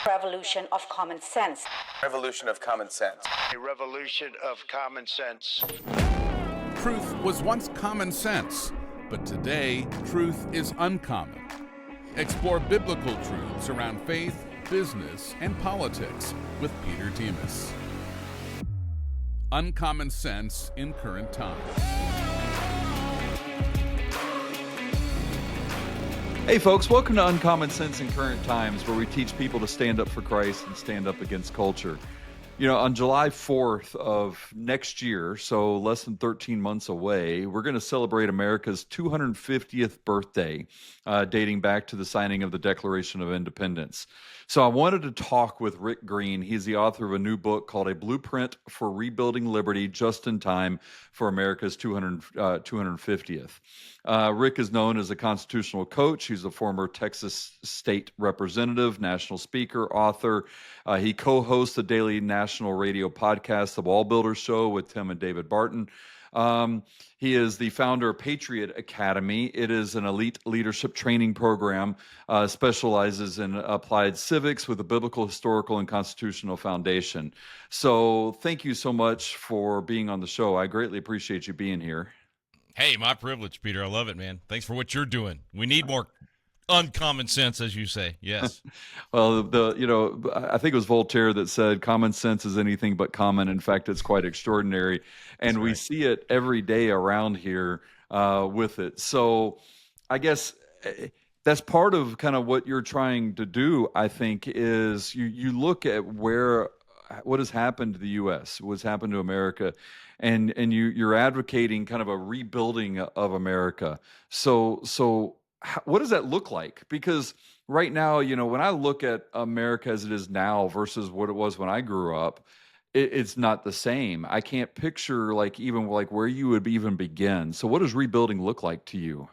Revolution of common sense. Revolution of common sense. A revolution of common sense. Truth was once common sense, but today, truth is uncommon. Explore biblical truths around faith, business, and politics with Peter Demas. Uncommon sense in current times. Hey folks, welcome to Uncommon Sense in Current Times, where we teach people to stand up for Christ and stand up against culture. You know, on July 4th of next year, so less than 13 months away, we're going to celebrate America's 250th birthday, dating back to the signing of the Declaration of Independence. So I wanted to talk with Rick Green. He's the author of a new book called A Blueprint for Rebuilding Liberty Just in Time for America's 250th. Rick is known as a constitutional coach. He's a former Texas state representative, national speaker, author. He co-hosts the daily national radio podcast, The Wall Builders Show, with Tim and David Barton. He is the founder of Patriot Academy. It is an elite leadership training program, specializes in applied civics with a biblical, historical, and constitutional foundation. So thank you so much for being on the show. I greatly appreciate you being here. Hey, my privilege, Peter. I love it, man. Thanks for what you're doing. We need more uncommon sense, as you say. Yes. Well, I think it was Voltaire that said, common sense is anything but common. In fact, it's quite extraordinary. And we see it every day around here with it. So I guess that's part of kind of what you're trying to do, I think, is you look at what has happened to the U.S., what's happened to America, and you're advocating kind of a rebuilding of America. So what does that look like? Because right now, when I look at America as it is now versus what it was when I grew up, it's not the same. I can't picture where you would even begin. So what does rebuilding look like to you?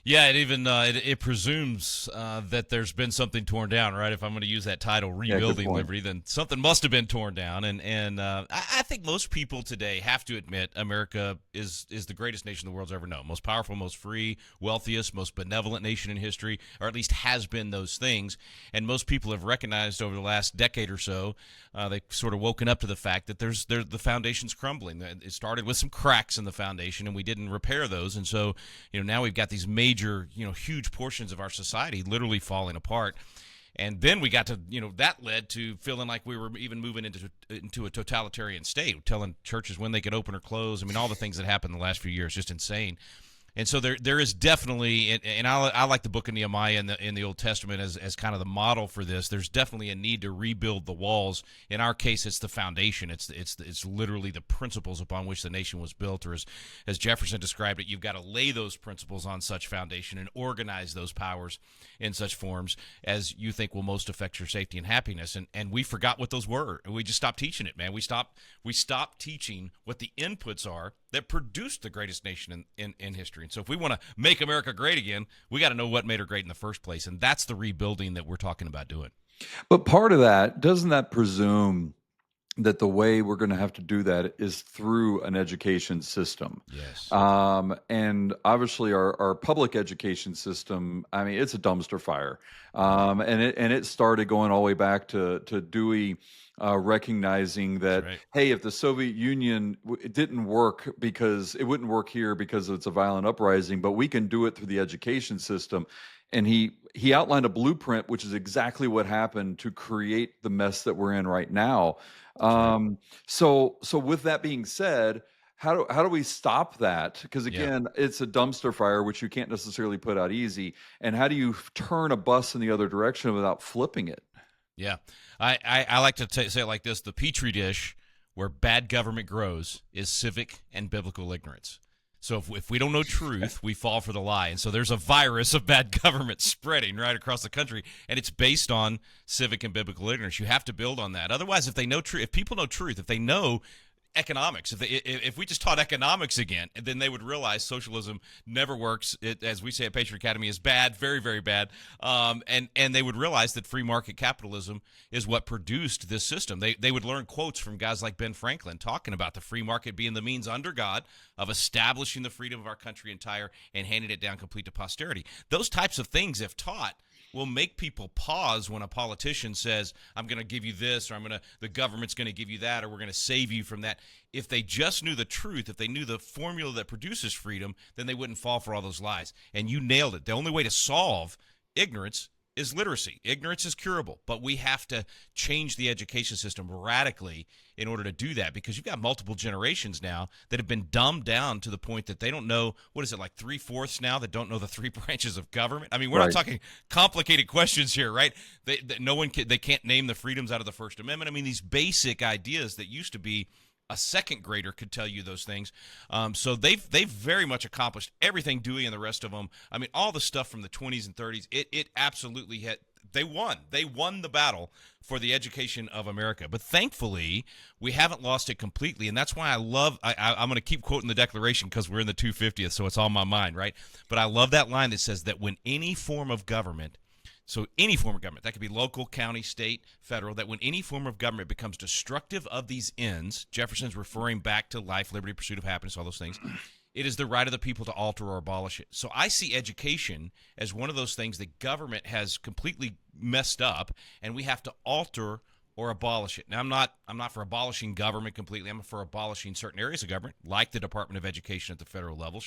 Yeah, it presumes that there's been something torn down, right? If I'm going to use that title, Rebuilding Liberty, then something must have been torn down. And I think most people today have to admit America is the greatest nation the world's ever known. Most powerful, most free, wealthiest, most benevolent nation in history, or at least has been those things. And most people have recognized over the last decade or so, they've sort of woken up to the fact that the foundation's crumbling. It started with some cracks in the foundation, and we didn't repair those. And so, now we've got these major, huge portions of our society literally falling apart. And then we got to, that led to feeling like we were even moving into a totalitarian state, telling churches when they could open or close. I mean, all the things that happened in the last few years, just insane. And so there is definitely, and I like the book of Nehemiah in the Old Testament as kind of the model for this. There's definitely a need to rebuild the walls. In our case, it's the foundation. It's literally the principles upon which the nation was built, or as Jefferson described it, you've got to lay those principles on such foundation and organize those powers in such forms as you think will most affect your safety and happiness. And we forgot what those were. We just stopped teaching it, man. We stopped teaching what the inputs are that produced the greatest nation in history. And so if we want to make America great again, we got to know what made her great in the first place. And that's the rebuilding that we're talking about doing. But part of that, doesn't that presume that the way we're going to have to do that is through an education system? Yes. And obviously our public education system, I mean, it's a dumpster fire. And it started going all the way back to Dewey, recognizing that, right, hey, if the Soviet Union, it didn't work because it wouldn't work here because it's a violent uprising, but we can do it through the education system. And he outlined a blueprint, which is exactly what happened to create the mess that we're in right now. So with that being said, how do we stop that? Because again, it's a dumpster fire, which you can't necessarily put out easy. And how do you turn a bus in the other direction without flipping it? Yeah, I like to say it like this: the petri dish where bad government grows is civic and biblical ignorance. So if we don't know truth, we fall for the lie. And so there's a virus of bad government spreading right across the country, and it's based on civic and biblical ignorance. You have to build on that. Otherwise, if people know truth, if they know economics, if we just taught economics again, then they would realize socialism never works. It, as we say at Patriot Academy, is bad, very, very bad. And they would realize that free market capitalism is what produced this system. They would learn quotes from guys like Ben Franklin talking about the free market being the means under God of establishing the freedom of our country entire and handing it down complete to posterity. Those types of things, if taught, will make people pause when a politician says, I'm going to give you this, or the government's going to give you that, or we're going to save you from that. If they just knew the truth, if they knew the formula that produces freedom, then they wouldn't fall for all those lies. And you nailed it. The only way to solve ignorance is literacy. Ignorance is curable, but we have to change the education system radically in order to do that, because you've got multiple generations now that have been dumbed down to the point that they don't know, what is it, like 3/4 now that don't know the 3 branches of government? I mean, we're not talking complicated questions here, right? They can't name the freedoms out of the First Amendment. I mean, these basic ideas that used to be a second grader could tell you those things. So they've very much accomplished everything Dewey and the rest of them. I mean, all the stuff from the 20s and 30s, it absolutely had. They won. They won the battle for the education of America. But thankfully, we haven't lost it completely, and that's why I'm going to keep quoting the Declaration because we're in the 250th, so it's on my mind, right? But I love that line that says that when any form of government, so any form of government, that could be local, county, state, federal, that when any form of government becomes destructive of these ends, Jefferson's referring back to life, liberty, pursuit of happiness, all those things, it is the right of the people to alter or abolish it. So I see education as one of those things that government has completely messed up, and we have to alter or abolish it. Now, I'm not for abolishing government completely. I'm for abolishing certain areas of government, like the Department of Education at the federal level.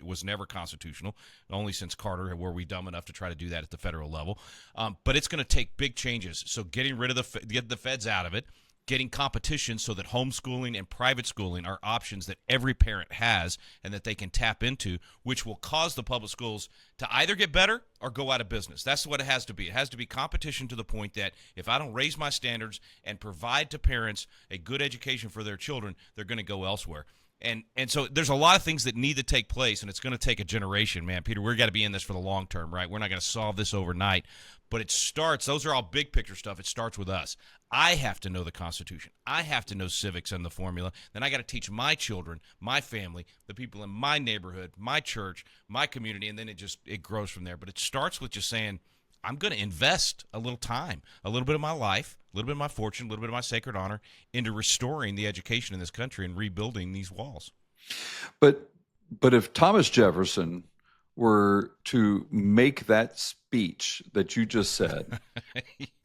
Was never constitutional. Only since Carter were we dumb enough to try to do that at the federal level. But it's going to take big changes. So getting rid of get the feds out of it, getting competition so that homeschooling and private schooling are options that every parent has and that they can tap into, which will cause the public schools to either get better or go out of business. That's what it has to be. It has to be competition to the point that if I don't raise my standards and provide to parents a good education for their children, they're going to go elsewhere. And so there's a lot of things that need to take place, and it's going to take a generation, man. Peter, we've got to be in this for the long term, right? We're not going to solve this overnight. But it starts, those are all big picture stuff. It starts with us. I have to know the Constitution. I have to know civics and the formula. Then I got to teach my children, my family, the people in my neighborhood, my church, my community, and then it grows from there. But it starts with just saying, I'm going to invest a little time, a little bit of my life, a little bit of my fortune, a little bit of my sacred honor into restoring the education in this country and rebuilding these walls. But if Thomas Jefferson were to make that speech that you just said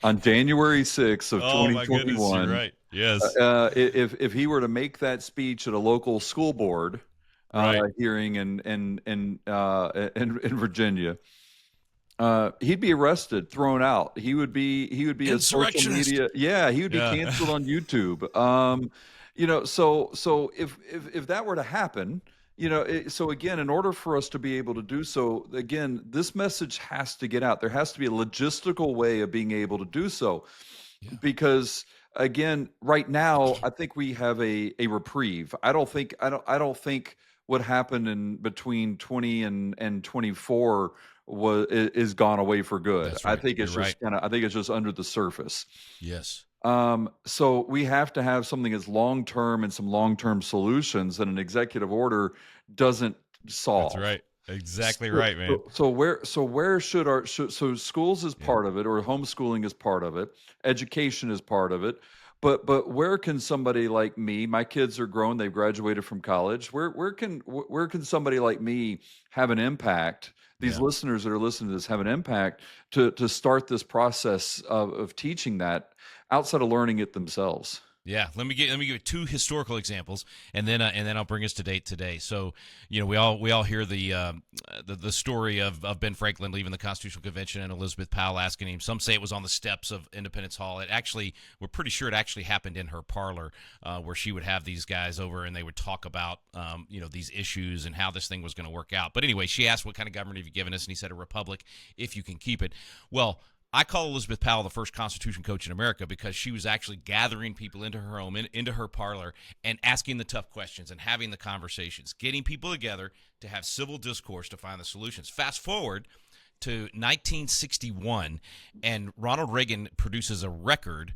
on January 6th of 2021, my goodness, you're right. Yes. If he were to make that speech at a local school board hearing in Virginia, he'd be arrested, thrown out. He would be a social media. Yeah, he would be canceled on YouTube. So if that were to happen, so again, in order for us to be able to do so, again, this message has to get out. There has to be a logistical way of being able to do so, because again, right now, I think we have a reprieve. I don't think what happened in between 20 and 24 is gone away for good. That's right. I think it's I think it's just under the surface. Yes. So we have to have something that's long-term and some long-term solutions that an executive order doesn't solve. That's right. Exactly right, man. So where should so schools is part of it, or homeschooling is part of it, education is part of it, but where can somebody like me, my kids are grown, they've graduated from college, where can somebody like me have an impact? These listeners that are listening to this have an impact to start this process of teaching that outside of learning it themselves. Yeah, let me give two historical examples, and then I'll bring us to date today. So, we all hear the story of Ben Franklin leaving the Constitutional Convention and Elizabeth Powell asking him. Some say it was on the steps of Independence Hall. We're pretty sure it actually happened in her parlor, where she would have these guys over and they would talk about these issues and how this thing was going to work out. But anyway, she asked, "What kind of government have you given us?" And he said, "A republic, if you can keep it." Well, I call Elizabeth Powell the first Constitution coach in America because she was actually gathering people into her home, into her parlor, and asking the tough questions and having the conversations, getting people together to have civil discourse to find the solutions. Fast forward to 1961, and Ronald Reagan produces a record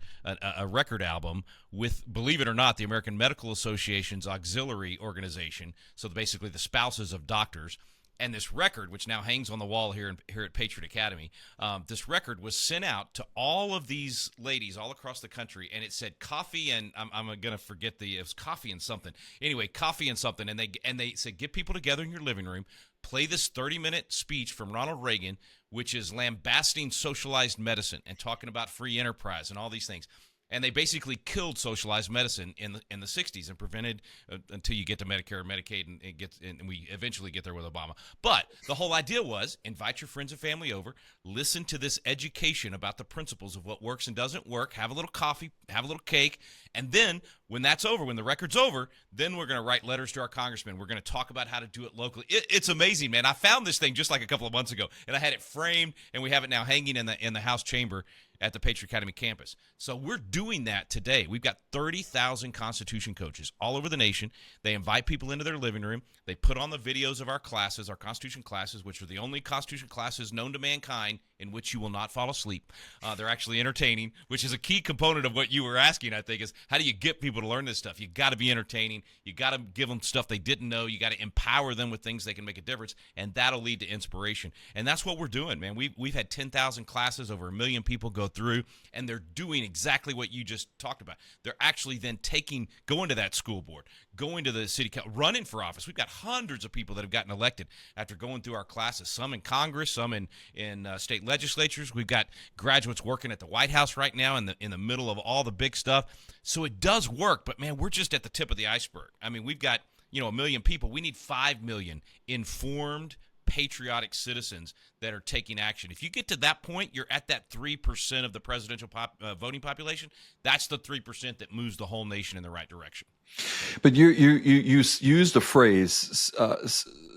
album with, believe it or not, the American Medical Association's auxiliary organization, so basically the spouses of doctors. And this record, which now hangs on the wall here at Patriot Academy, this record was sent out to all of these ladies all across the country, and it said coffee and I'm going to forget it was coffee and something. Anyway, coffee and something, and they said get people together in your living room, play this 30-minute speech from Ronald Reagan which is lambasting socialized medicine and talking about free enterprise and all these things. And they basically killed socialized medicine in the 60s and prevented until you get to Medicare and Medicaid and we eventually get there with Obama. But the whole idea was invite your friends and family over, listen to this education about the principles of what works and doesn't work, have a little coffee, have a little cake, and then when that's over, when the record's over, then we're going to write letters to our congressman. We're going to talk about how to do it locally. It's amazing, man. I found this thing just like a couple of months ago, and I had it framed, and we have it now hanging in the House chamber at the Patriot Academy campus. So we're doing that today. We've got 30,000 Constitution coaches all over the nation. They invite people into their living room. They put on the videos of our classes, our Constitution classes, which are the only Constitution classes known to mankind in which you will not fall asleep. They're actually entertaining, which is a key component of what you were asking, I think, is how do you get people to learn this stuff? You got to be entertaining. You got to give them stuff they didn't know. You got to empower them with things they can make a difference, and that'll lead to inspiration. And that's what we're doing, man. We've had 10,000 classes, over 1 million people go through, and they're doing exactly what you just talked about. They're actually then going to that school board, going to the city council, running for office. We've got hundreds of people that have gotten elected after going through our classes, some in Congress, some in state legislatures. We've got graduates working at the White House right now in the middle of all the big stuff. So it does work, but man, we're just at the tip of the iceberg. I mean, we've got 1 million people. We need 5 million informed, patriotic citizens that are taking action. If you get to that point, you're at that 3% of the presidential voting population. That's the 3% that moves the whole nation in the right direction. But you used the phrase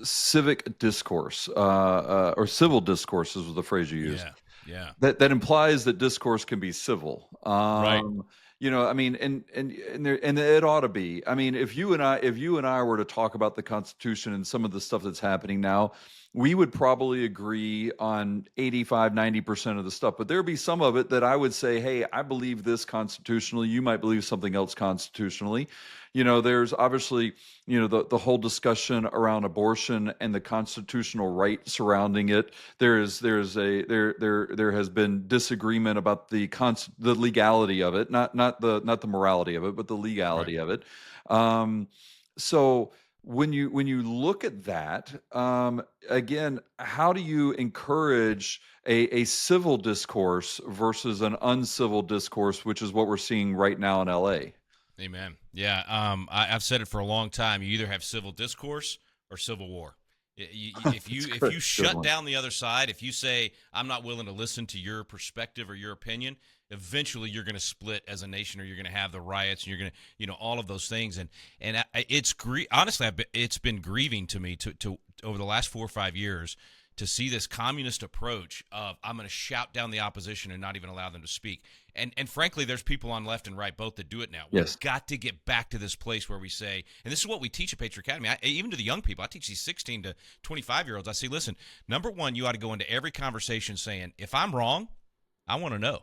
civic discourse or civil discourse was the phrase you used. Yeah. That implies that discourse can be civil. Right. I mean, and it ought to be. I mean, if you and I were to talk about the Constitution and some of the stuff that's happening now, we would probably agree on 85-90% of the stuff, but there'd be some of it that I would say, hey, I believe this constitutionally. You might believe something else constitutionally. There's obviously, the whole discussion around abortion and the constitutional right surrounding it. There has been disagreement about the legality of it, not the morality of it, but the legality of it. So when you look at that, again, how do you encourage a civil discourse versus an uncivil discourse, which is what we're seeing right now in LA? Amen. Yeah, I've said it for a long time. You either have civil discourse or civil war. If you shut down the other side, if you say, I'm not willing to listen to your perspective or your opinion, eventually you're going to split as a nation, or you're going to have the riots, and you're going to, all of those things. And it's honestly, it's been grieving to me to over the last 4 or 5 years to see this communist approach of I'm going to shout down the opposition and not even allow them to speak. And frankly, there's people on left and right both that do it now. Yes. We've got to get back to this place where we say, and this is what we teach at Patriot Academy, even to the young people. I teach these 16 to 25-year-olds. I say, listen, number one, you ought to go into every conversation saying, if I'm wrong, I want to know.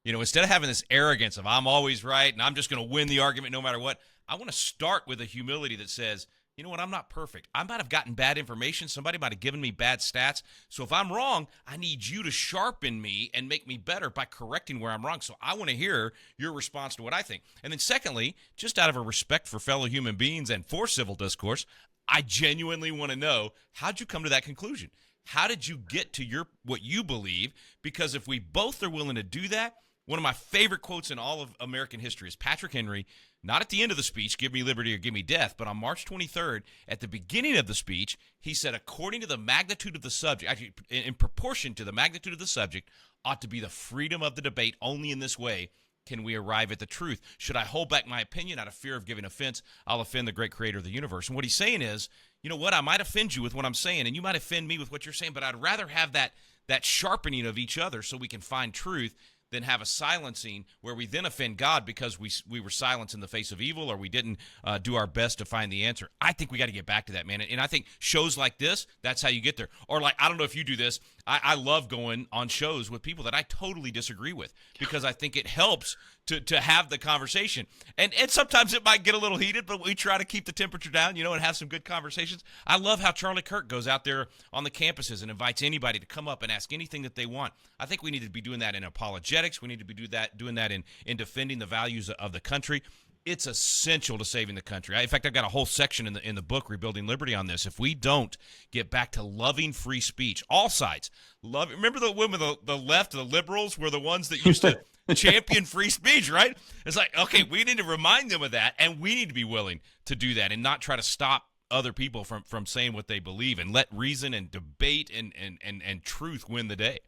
Instead of having this arrogance of I'm always right and I'm just going to win the argument no matter what, I want to start with a humility that says, you know what, I'm not perfect. I might have gotten bad information. Somebody might have given me bad stats. So if I'm wrong, I need you to sharpen me and make me better by correcting where I'm wrong. So I want to hear your response to what I think. And then secondly, just out of a respect for fellow human beings and for civil discourse, I genuinely want to know, how'd you come to that conclusion? How did you get to what you believe? Because if we both are willing to do that, one of my favorite quotes in all of American history is Patrick Henry, not at the end of the speech, give me liberty or give me death, but on March 23rd, at the beginning of the speech, he said, according to the magnitude of the subject, actually in proportion to the magnitude of the subject, ought to be the freedom of the debate. Only in this way can we arrive at the truth. Should I hold back my opinion out of fear of giving offense, I'll offend the great creator of the universe. And what he's saying is, you know what, I might offend you with what I'm saying, and you might offend me with what you're saying, but I'd rather have that sharpening of each other so we can find truth than have a silencing where we then offend God because we were silenced in the face of evil, or we didn't do our best to find the answer. I think we got to get back to that, man. And I think shows like this, that's how you get there. Or like, I don't know if you do this. I love going on shows with people that I totally disagree with because I think it helps to have the conversation. And sometimes it might get a little heated, but we try to keep the temperature down, and have some good conversations. I love how Charlie Kirk goes out there on the campuses and invites anybody to come up and ask anything that they want. I think we need to be doing that in apologetics. We need to be doing that in defending the values of the country. it's essential to saving the country. In fact, I've got a whole section in the book, Rebuilding Liberty, on this. If we don't get back to loving free speech, all sides, remember the women, the left, the liberals were the ones that used to champion free speech, right? It's like, okay, we need to remind them of that, and we need to be willing to do that and not try to stop other people from saying what they believe, and let reason and debate and truth win the day.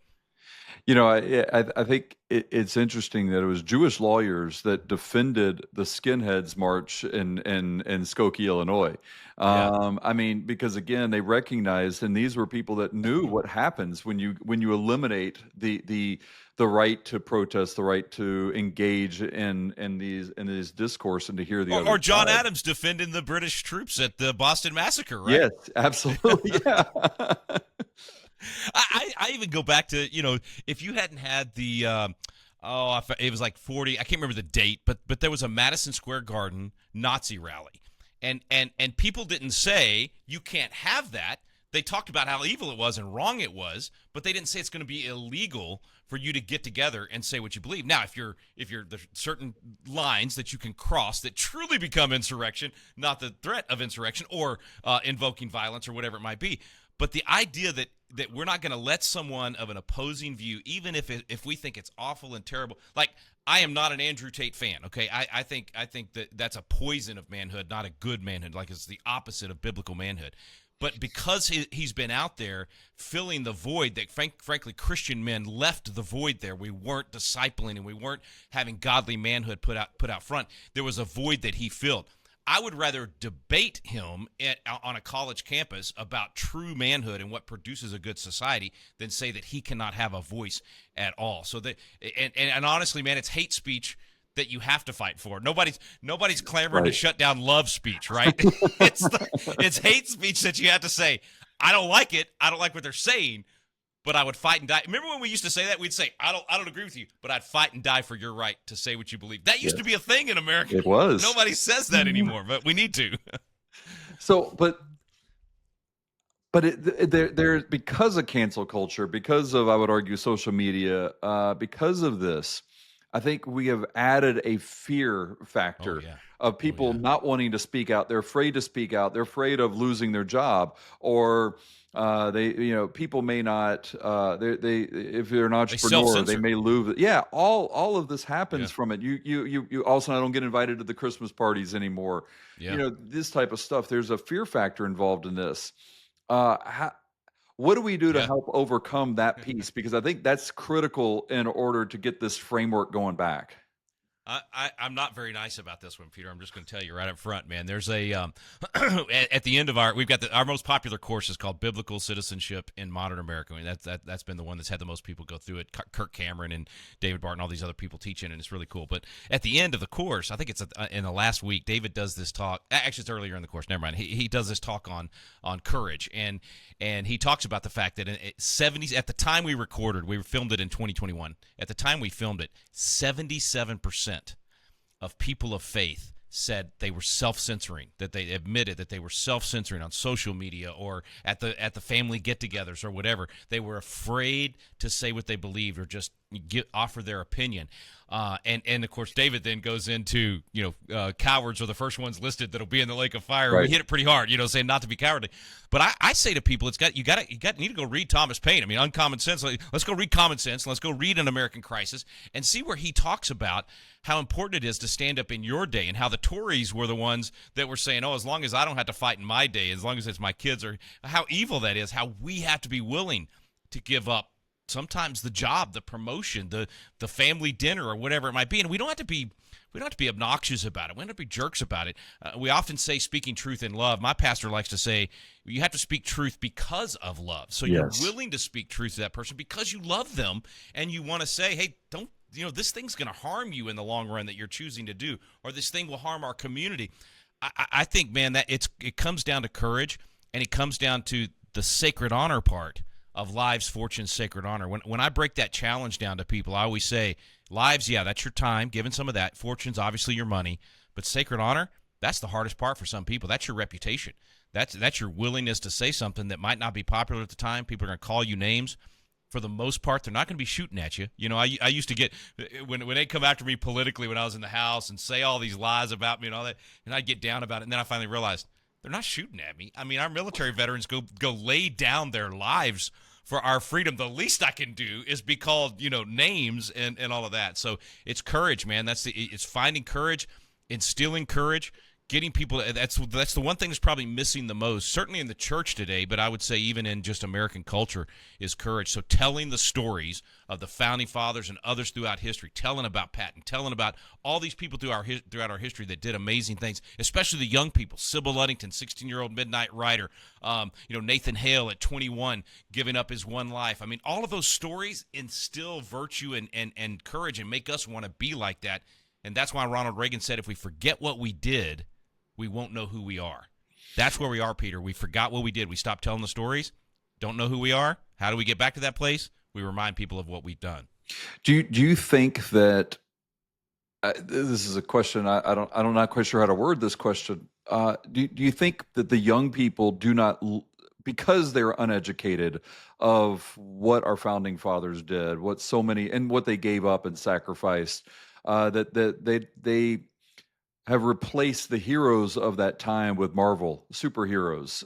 I think it's interesting that it was Jewish lawyers that defended the skinheads march in Skokie, Illinois. I mean, because again, they recognized, and these were people that knew what happens when you eliminate the right to protest, the right to engage in these discourse and to hear the other or John side. Adams defending the British troops at the Boston Massacre, right? Yes, absolutely. Yeah. I even go back to, if you hadn't had the it was like 40, I can't remember the date, but there was a Madison Square Garden Nazi rally, and people didn't say you can't have that. They talked about how evil it was and wrong it was, but they didn't say it's going to be illegal for you to get together and say what you believe. Now, if you're there's certain lines that you can cross that truly become insurrection, not the threat of insurrection or invoking violence or whatever it might be. But the idea that we're not going to let someone of an opposing view, even if we think it's awful and terrible, like I am not an Andrew Tate fan, okay? I think that that's a poison of manhood, not a good manhood, like it's the opposite of biblical manhood. But because he's been out there filling the void that, frankly, Christian men left the void there. We weren't discipling and we weren't having godly manhood put out front. There was a void that he filled. I would rather debate him on a college campus about true manhood and what produces a good society than say that he cannot have a voice at all. So that and honestly, man, it's hate speech that you have to fight for. Nobody's clamoring to shut down love speech, right? It's hate speech that you have to say, I don't like it. I don't like what they're saying, but I would fight and die. Remember when we used to say that? We'd say, I don't agree with you, but I'd fight and die for your right to say what you believe. That used to be a thing in America. It was. Nobody says that anymore, but we need to. So, but there because of cancel culture, because of, I would argue, social media, because of this, I think we have added a fear factor of people not wanting to speak out. They're afraid to speak out. They're afraid of losing their job, or people may not. If they're an entrepreneur, they may lose. Yeah, all of this happens from it. You also, I don't get invited to the Christmas parties anymore. Yeah. This type of stuff. There's a fear factor involved in this. What do we do to help overcome that piece? Because I think that's critical in order to get this framework going back. I'm not very nice about this one, Peter. I'm just going to tell you right up front, man. There's a at the end of we've got our most popular course is called Biblical Citizenship in Modern America. I mean, that's been the one that's had the most people go through it. Kirk Cameron and David Barton, all these other people teaching, and it's really cool. But at the end of the course, I think it's in the last week, David does this talk. Actually, it's earlier in the course. Never mind. He does this talk on courage, and he talks about the fact that in 70s, at the time we recorded, we filmed it in 2021. At the time we filmed it, 77% of people of faith said they were self-censoring, that they admitted that they were self-censoring on social media or at the family get-togethers or whatever. They were afraid to say what they believed or just offer their opinion. And of course, David then goes into, cowards are the first ones listed that'll be in the lake of fire. Right. We hit it pretty hard, saying not to be cowardly. But I say to people, you need to go read Thomas Paine. I mean, Uncommon Sense. Let's go read Common Sense. Let's go read An American Crisis and see where he talks about how important it is to stand up in your day and how the Tories were the ones that were saying, as long as I don't have to fight in my day, as long as it's my kids, or how evil that is, how we have to be willing to give up sometimes the job, the promotion, the family dinner, or whatever it might be. And we don't have to be obnoxious about it. We don't have to be jerks about it. We often say speaking truth in love. My pastor likes to say you have to speak truth because of love. So you're willing to speak truth to that person because you love them, and you want to say, hey, don't, this thing's going to harm you in the long run that you're choosing to do, or this thing will harm our community. I think, man, that it comes down to courage, and it comes down to the sacred honor part of lives, fortunes, sacred honor. When I break that challenge down to people, I always say, lives, that's your time, giving some of that. Fortunes, obviously your money. But sacred honor, that's the hardest part for some people. That's your reputation. That's your willingness to say something that might not be popular at the time. People are going to call you names. for the most part, they're not going to be shooting at you. You know, I used to get, when they come after me politically when I was in the House and say all these lies about me and all that, and I'd get down about it, and then I finally realized they're not shooting at me. I mean, our military veterans go lay down their lives for our freedom. The least I can do is be called, names and all of that. So it's courage, man. It's finding courage, instilling courage, getting people. That's the one thing that's probably missing the most, certainly in the church today, but I would say even in just American culture, is courage. So telling the stories of the founding fathers and others throughout history, telling about Patton, telling about all these people throughout our history that did amazing things, especially the young people. Sybil Ludington, 16-year-old midnight rider. Nathan Hale at 21 giving up his one life. I mean, all of those stories instill virtue and courage and make us want to be like that. And that's why Ronald Reagan said, if we forget what we did, we won't know who we are. That's where we are, Peter. We forgot what we did. We stopped telling the stories, don't know who we are. How do we get back to that place? We remind people of what we've done. Do you think that this is a question I'm not quite sure how to word this question. Do you think that the young people do not, because they're uneducated of what our founding fathers did, what they gave up and sacrificed, that they have replaced the heroes of that time with Marvel superheroes,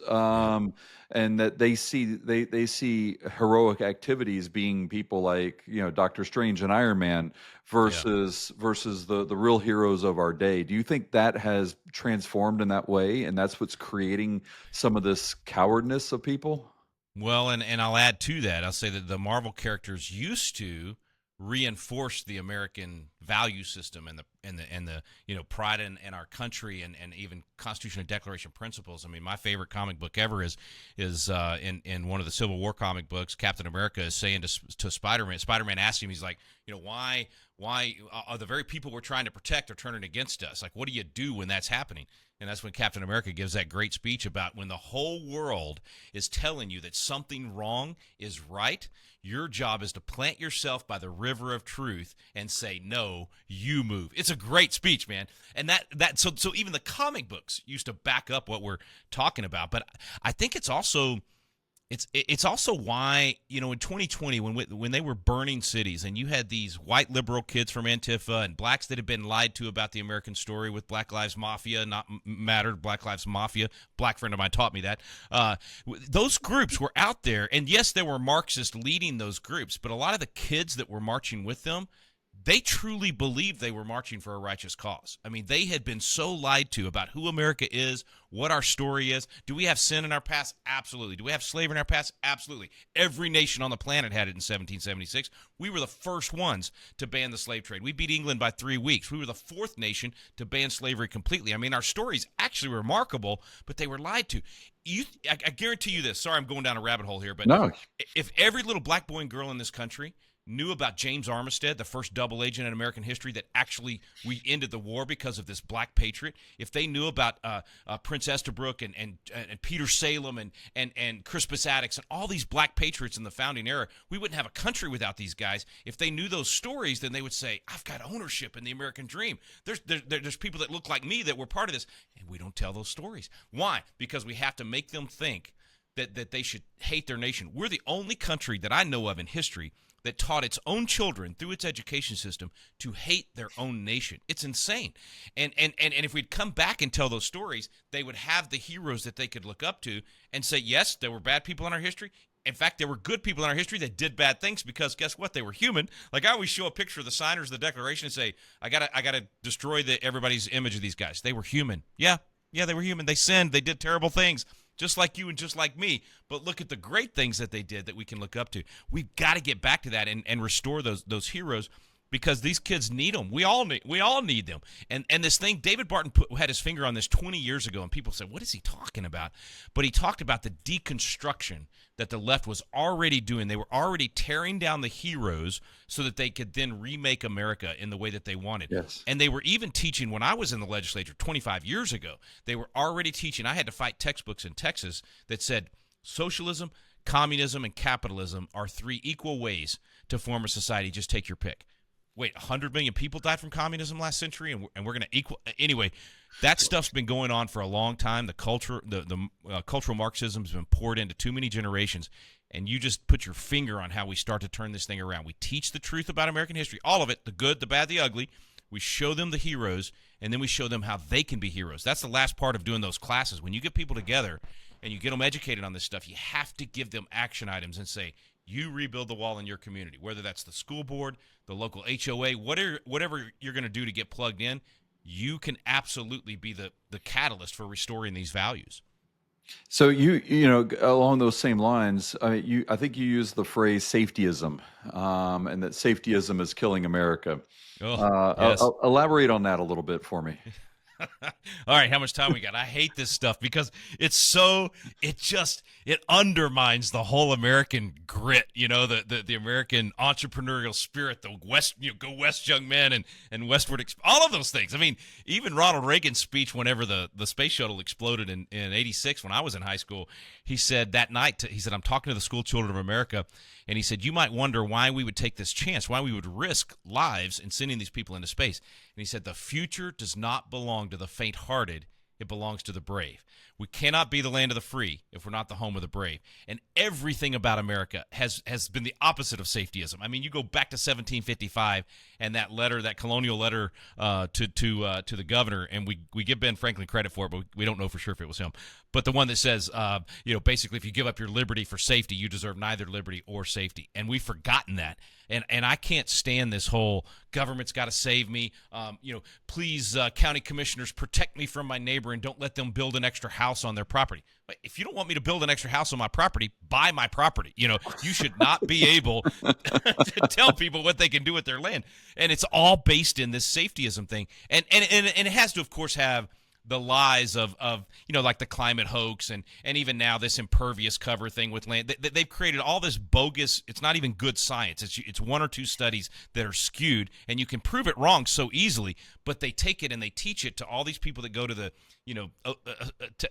and that they see heroic activities being people like Doctor Strange and Iron Man versus the real heroes of our day. Do you think that has transformed in that way, and that's what's creating some of this cowardness of people? Well, and I'll add to that. I'll say that the Marvel characters used to reinforce the American value system and the pride in our country and even Constitution and Declaration principles. I mean, my favorite comic book ever is in one of the Civil War comic books. Captain America is saying to Spider-Man. Spider-Man asks him, he's like, why are the very people we're trying to protect are turning against us? Like, what do you do when that's happening? And that's when Captain America gives that great speech about when the whole world is telling you that something wrong is right, your job is to plant yourself by the river of truth and say, no, you move. It's a great speech, man. And so even the comic books used to back up what we're talking about. But I think it's also why, in 2020, when they were burning cities and you had these white liberal kids from Antifa and blacks that had been lied to about the American story with Black Lives Mafia, not mattered, Black Lives Mafia, black friend of mine taught me that. Those groups were out there, and yes, there were Marxists leading those groups, but a lot of the kids that were marching with them, they truly believed they were marching for a righteous cause. I mean, they had been so lied to about who America is, what our story is. Do we have sin in our past? Absolutely. Do we have slavery in our past? Absolutely. Every nation on the planet had it in 1776. We were the first ones to ban the slave trade. We beat England by 3 weeks. We were the fourth nation to ban slavery completely. I mean, our story's actually remarkable, but they were lied to. I guarantee you this. Sorry, I'm going down a rabbit hole here, but no. If every little black boy and girl in this country knew about James Armistead, the first double agent in American history that actually we ended the war because of this black patriot, if they knew about Prince Estabrook and Peter Salem and Crispus Attucks and all these black patriots in the founding era, we wouldn't have a country without these guys. If they knew those stories, then they would say, I've got ownership in the American dream. There's people that look like me that were part of this, and we don't tell those stories. Why? Because we have to make them think that they should hate their nation. We're the only country that I know of in history that taught its own children through its education system to hate their own nation. It's insane. And if we'd come back and tell those stories, they would have the heroes that they could look up to and say, yes, there were bad people in our history. In fact, there were good people in our history that did bad things because guess what? They were human. Like I always show a picture of the signers of the Declaration and say, I gotta destroy everybody's image of these guys. They were human. Yeah, they were human. They sinned. They did terrible things. Just like you and just like me. But look at the great things that they did that we can look up to. We've got to get back to that and restore those heroes because these kids need them. We all need them. And this thing, David Barton had his finger on this 20 years ago, and people said, what is he talking about? But he talked about the deconstruction that the left was already doing. They were already tearing down the heroes so that they could then remake America in the way that they wanted. Yes. And they were even teaching, when I was in the legislature 25 years ago, they were already teaching. I had to fight textbooks in Texas that said socialism, communism, and capitalism are 3 equal ways to form a society. Just take your pick. Wait, 100 million people died from communism last century, and we're going to equal anyway. That stuff's been going on for a long time. The cultural Marxism has been poured into too many generations, and you just put your finger on how we start to turn this thing around. We teach the truth about American history, all of it, the good, the bad, the ugly. We show them the heroes, and then we show them how they can be heroes. That's the last part of doing those classes. When you get people together and you get them educated on this stuff, you have to give them action items and say, you rebuild the wall in your community, whether that's the school board, the local HOA, whatever you're going to do to get plugged in. You can absolutely be the catalyst for restoring these values. So you know, along those same lines, I think you used the phrase safetyism, and that safetyism is killing America. Oh, yes. Elaborate on that a little bit for me. All right, how much time we got? I hate this stuff because it undermines the whole American grit, you know, the American entrepreneurial spirit, the West, go West, young men, and westward, all of those things. I mean, even Ronald Reagan's speech whenever the space shuttle exploded in 86 when I was in high school, he said that night, he said, I'm talking to the school children of America, and he said, you might wonder why we would take this chance, why we would risk lives in sending these people into space. And he said, the future does not belong to the faint-hearted. It belongs to the brave. We cannot be the land of the free if we're not the home of the brave. And everything about America has been the opposite of safetyism. I mean, you go back to 1755 and that letter, that colonial letter to the governor, and we give Ben Franklin credit for it, but we don't know for sure if it was him. But the one that says, basically, if you give up your liberty for safety, you deserve neither liberty or safety. And we've forgotten that. And I can't stand this whole government's got to save me. Please, county commissioners, protect me from my neighbor and don't let them build an extra house on their property. If you don't want me to build an extra house on my property, buy my property. You should not be able to tell people what they can do with their land. And it's all based in this safetyism thing. And it has to, of course, have the lies of like the climate hoax and even now this impervious cover thing with land. They've created all this bogus, it's not even good science. It's one or two studies that are skewed, and you can prove it wrong so easily, but they take it and they teach it to all these people that go to the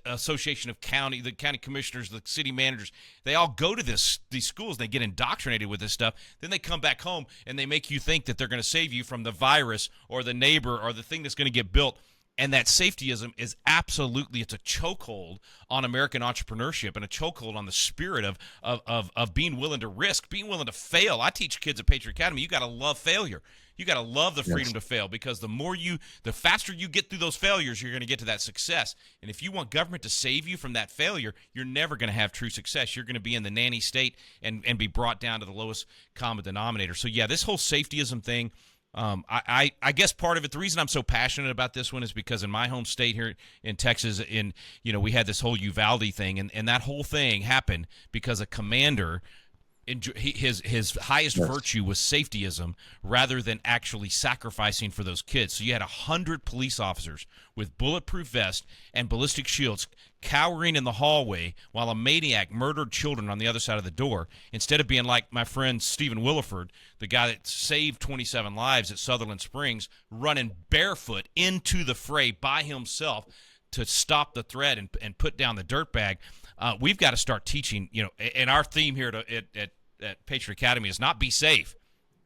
association of the county commissioners, the city managers. They all go to these schools. They get indoctrinated with this stuff. Then they come back home and they make you think that they're going to save you from the virus or the neighbor or the thing that's going to get built. And that safetyism is absolutely, it's a chokehold on American entrepreneurship and a chokehold on the spirit of being willing to risk, being willing to fail. I teach kids at Patriot Academy, you got to love failure. You got to love the freedom to fail, because the faster you get through those failures, you're going to get to that success. And if you want government to save you from that failure, you're never going to have true success. You're going to be in the nanny state and be brought down to the lowest common denominator. So yeah, this whole safetyism thing, I guess part of it, the reason I'm so passionate about this one is because in my home state here in Texas, we had this whole Uvalde thing, and that whole thing happened because a commander, his highest virtue was safetyism rather than actually sacrificing for those kids. So you had 100 police officers with bulletproof vests and ballistic shields cowering in the hallway while a maniac murdered children on the other side of the door, instead of being like my friend Stephen Williford, the guy that saved 27 lives at Sutherland Springs, running barefoot into the fray by himself to stop the threat and put down the dirtbag. We've got to start teaching, and our theme here at Patriot Academy is not be safe,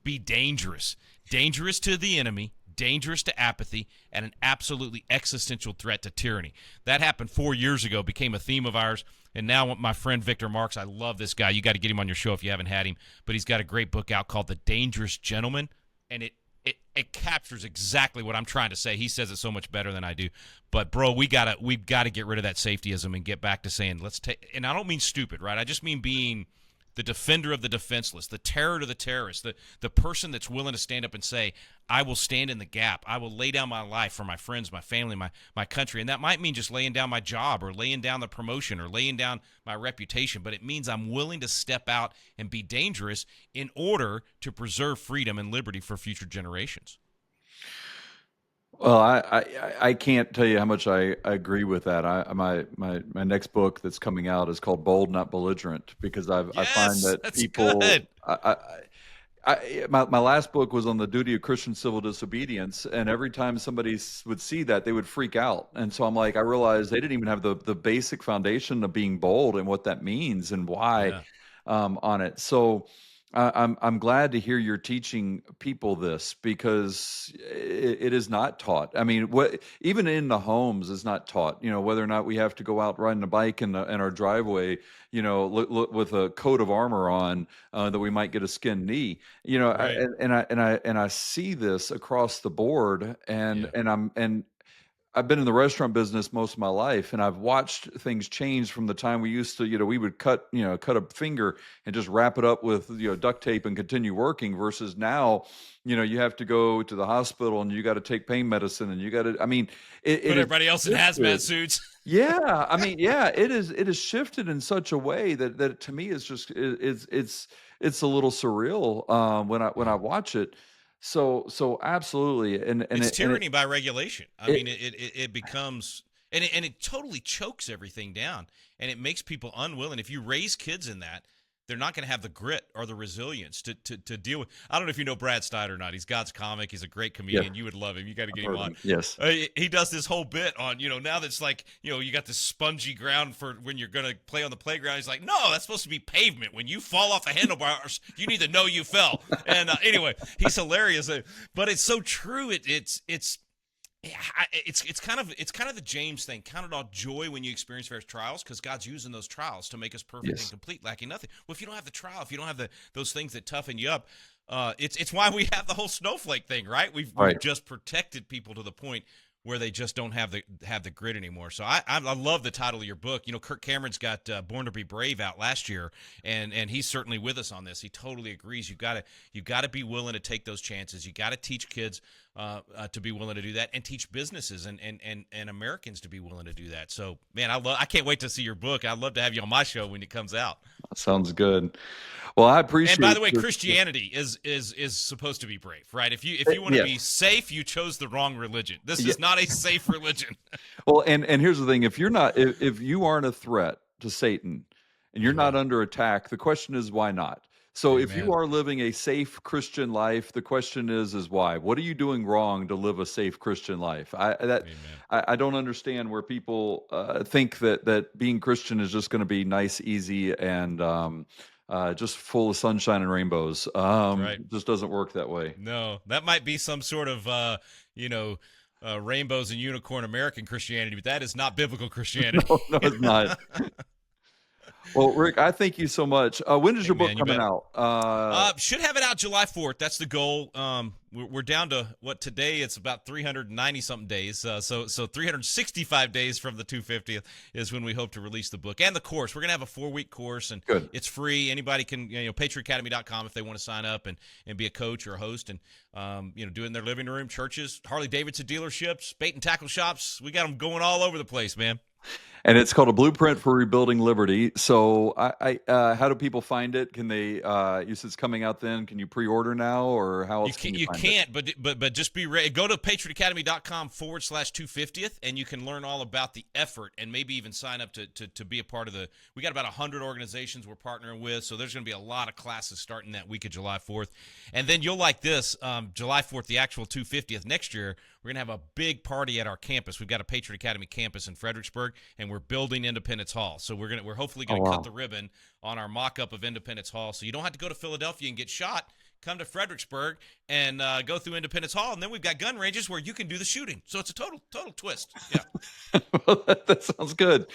be dangerous. Dangerous to the enemy, dangerous to apathy, and an absolutely existential threat to tyranny. That happened 4 years ago, became a theme of ours, and now my friend Victor Marks, I love this guy. You got to get him on your show if you haven't had him, but he's got a great book out called The Dangerous Gentleman, and it captures exactly what I'm trying to say. He says it so much better than I do. But bro, we've got to get rid of that safetyism and get back to saying and I don't mean stupid, right? I just mean being the defender of the defenseless, the terror to the terrorist, the person that's willing to stand up and say, I will stand in the gap. I will lay down my life for my friends, my family, my country. And that might mean just laying down my job or laying down the promotion or laying down my reputation, but it means I'm willing to step out and be dangerous in order to preserve freedom and liberty for future generations. Well, I can't tell you how much I agree with that. My next book that's coming out is called Bold, Not Belligerent, because I find that people. Good. My last book was on the duty of Christian civil disobedience, and every time somebody would see that, they would freak out. And so I'm like, I realized they didn't even have the basic foundation of being bold and what that means and why on it. So I'm glad to hear you're teaching people this, because it is not taught. I mean, even in the homes is not taught. Whether or not we have to go out riding a bike in our driveway, look with a coat of armor on, that we might get a skinned knee. Right. I see this across the board, and I've been in the restaurant business most of my life, and I've watched things change from the time we used to, we would cut a finger and just wrap it up with, duct tape and continue working, versus now, you have to go to the hospital and you got to take pain medicine, and you got to, Put everybody else in hazmat suits. Yeah. It is shifted in such a way that to me is just, it's a little surreal, when I watch it. So absolutely, and it's tyranny by regulation. It becomes, and it totally chokes everything down, and it makes people unwilling. If you raise kids in that, they're not going to have the grit or the resilience to deal with. I don't know if you know Brad Steiner or not. He's God's comic. He's a great comedian. Yeah. You would love him. You got to get him on. Yes. He does this whole bit on, now that's like, you got this spongy ground for when you're going to play on the playground. He's like, no, that's supposed to be pavement. When you fall off the handlebars, you need to know you fell. And anyway, he's hilarious. But it's so true. It's kind of the James thing. Count it all joy when you experience various trials, because God's using those trials to make us perfect and complete, lacking nothing. Well, if you don't have the trial, if you don't have those things that toughen you up, it's why we have the whole snowflake thing, right? We've just protected people to the point where they just don't have the grit anymore. So I love the title of your book. Kirk Cameron's got Born to Be Brave out last year, and he's certainly with us on this. He totally agrees. You got to be willing to take those chances. You got to teach kids to be willing to do that, and teach businesses and Americans to be willing to do that. So, man, I can't wait to see your book. I'd love to have you on my show when it comes out. Sounds good. Well, I appreciate. And by the way, Christianity is supposed to be brave, right? If you want to be safe, you chose the wrong religion. This is not a safe religion. Well, and here's the thing: if you aren't a threat to Satan, and you're not under attack, the question is why not? So Amen. If you are living a safe Christian life, the question is why? What are you doing wrong to live a safe Christian life? I don't understand where people think that being Christian is just going to be nice, easy, and just full of sunshine and rainbows. Just doesn't work that way. No, that might be some sort of rainbows and unicorn American Christianity, but that is not biblical Christianity. No, it's not. Well, Rick, I thank you so much. When is your book coming out? Should have it out July 4th. That's the goal. We're down to today it's about 390 something days. So 365 days from the 250th is when we hope to release the book and the course. We're going to have a 4-week course, and it's free. Anybody can, patriotacademy.com if they want to sign up and be a coach or a host, and do it in their living room, churches, Harley Davidson dealerships, bait and tackle shops. We got them going all over the place, man. And it's called A Blueprint for Rebuilding Liberty. So how do people find it? Can they, you said it's coming out then, can you pre-order now, or how else can you find it? But just be ready. Go to patriotacademy.com/250th, and you can learn all about the effort, and maybe even sign up to be a part of we got about 100 organizations we're partnering with. So there's going to be a lot of classes starting that week of July 4th. And then you'll like this, July 4th, the actual 250th next year, we're going to have a big party at our campus. We've got a Patriot Academy campus in Fredericksburg, and we're building Independence Hall. So we're hopefully going to cut the ribbon on our mock-up of Independence Hall. So you don't have to go to Philadelphia and get shot. Come to Fredericksburg and go through Independence Hall, and then we've got gun ranges where you can do the shooting. So it's a total twist. Yeah. Well, that sounds good.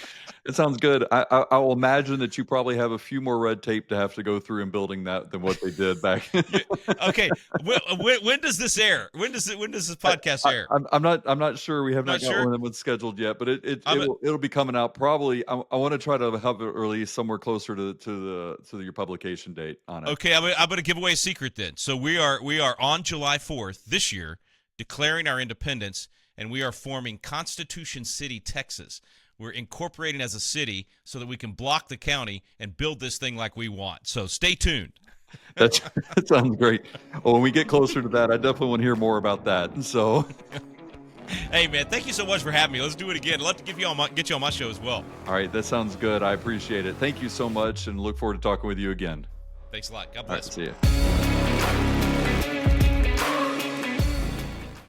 It sounds good. I will imagine that you probably have a few more red tape to have to go through in building that than what they did back. Okay. When does this air? When does this podcast air? I'm not sure. We have not got one of them scheduled yet, but it'll be coming out probably. I want to try to have it released somewhere closer to your publication date on it. Okay, I'm going to give away a secret then. So we are on July 4th this year declaring our independence, and we are forming Constitution City, Texas. We're incorporating as a city so that we can block the county and build this thing like we want. So stay tuned. That sounds great. Well, when we get closer to that, I definitely want to hear more about that. So, hey man, thank you so much for having me. Let's do it again. I'd love to get you on my show as well. All right, that sounds good. I appreciate it. Thank you so much, and look forward to talking with you again. Thanks a lot. God bless. All right, see you.